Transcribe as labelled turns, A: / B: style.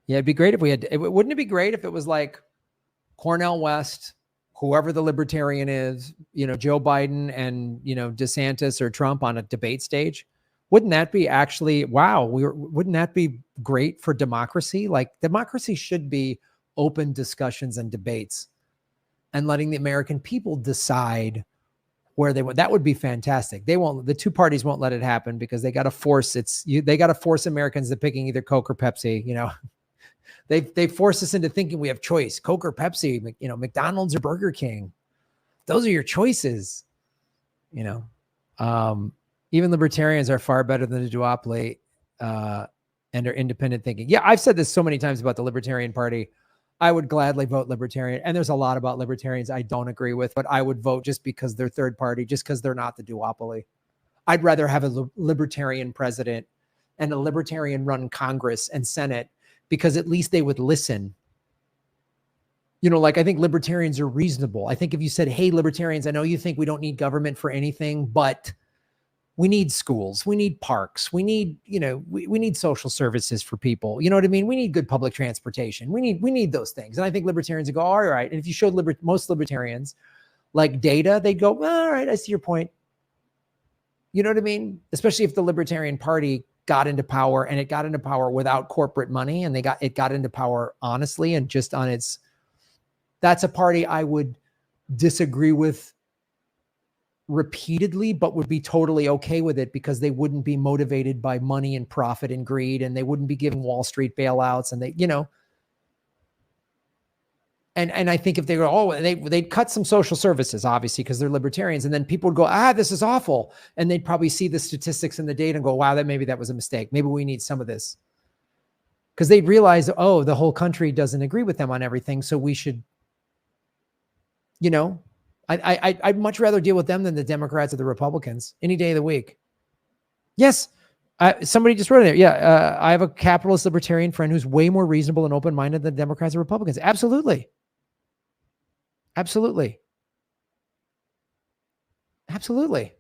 A: Yeah, it'd be great if we had, wouldn't it be great if it was like Cornel West, whoever the Libertarian is, Joe Biden and, Desantis or Trump on a debate stage? Wouldn't that be actually, wow, wouldn't that be great for democracy? Like, democracy should be open discussions and debates and letting the American people decide where they want. That would be fantastic. The two parties won't let it happen because they got to force they got to force Americans to picking either Coke or Pepsi. They force us into thinking we have choice, Coke or Pepsi, McDonald's or Burger King. Those are your choices. Even libertarians are far better than a duopoly and are independent thinking. Yeah, I've said this so many times about the Libertarian Party. I would gladly vote Libertarian. And there's a lot about Libertarians I don't agree with, but I would vote just because they're third party, just because they're not the duopoly. I'd rather have a Libertarian president and a Libertarian run Congress and Senate, because at least they would listen. I think Libertarians are reasonable. I think if you said, hey, Libertarians, I know you think we don't need government for anything, but we need schools, we need parks, we need, we need social services for people. You know what I mean? We need good public transportation. We need those things. And I think Libertarians would go, all right. And if you showed most Libertarians like data, they'd go, well, all right, I see your point. You know what I mean? Especially if the Libertarian Party got into power, and it got into power without corporate money, and it got into power honestly and just on its. That's a party I would disagree with repeatedly, but would be totally okay with it because they wouldn't be motivated by money and profit and greed, and they wouldn't be giving Wall Street bailouts, and and I think if they go, they'd cut some social services, obviously, because they're libertarians, and then people would go, this is awful, and they'd probably see the statistics and the data and go, wow, maybe that was a mistake. Maybe we need some of this, because they'd realize, the whole country doesn't agree with them on everything, so we should, I'd much rather deal with them than the Democrats or the Republicans any day of the week. Yes. Somebody just wrote it there. Yeah. I have a capitalist libertarian friend who's way more reasonable and open-minded than Democrats or Republicans. Absolutely. Absolutely. Absolutely.